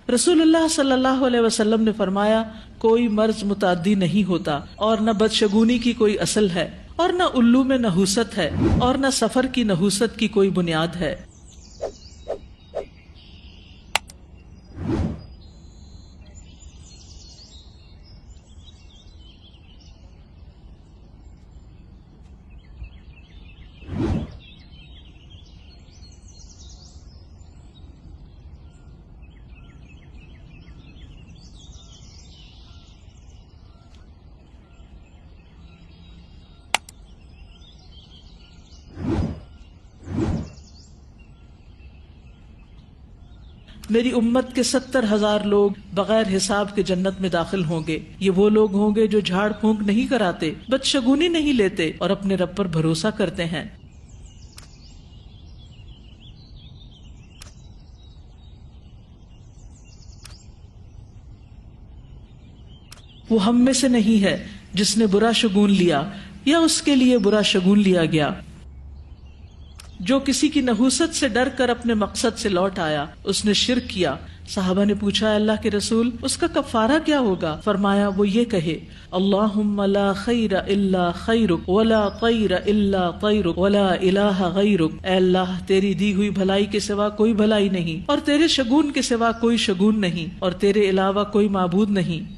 رسول اللہ صلی اللہ علیہ وسلم نے فرمایا کوئی مرض متعدی نہیں ہوتا، اور نہ بدشگونی کی کوئی اصل ہے، اور نہ الو میں نحوست ہے، اور نہ سفر کی نحوست کی کوئی بنیاد ہے۔ میری امت کے 70,000 لوگ بغیر حساب کے جنت میں داخل ہوں گے۔ یہ وہ لوگ ہوں گے جو جھاڑ پھونک نہیں کراتے، بدشگونی نہیں لیتے، اور اپنے رب پر بھروسہ کرتے ہیں۔ وہ ہم میں سے نہیں ہے جس نے برا شگون لیا یا اس کے لیے برا شگون لیا گیا۔ جو کسی کی نحوست سے ڈر کر اپنے مقصد سے لوٹ آیا، اس نے شرک کیا۔ صحابہ نے پوچھا اللہ کے رسول اس کا کفارہ کیا ہوگا؟ فرمایا وہ یہ کہے اللہم لا خیر الا خیرک ولا طیر الا طیرک ولا الہ غیرک، اے اللہ تیری دی ہوئی بھلائی کے سوا کوئی بھلائی نہیں، اور تیرے شگون کے سوا کوئی شگون نہیں، اور تیرے علاوہ کوئی معبود نہیں۔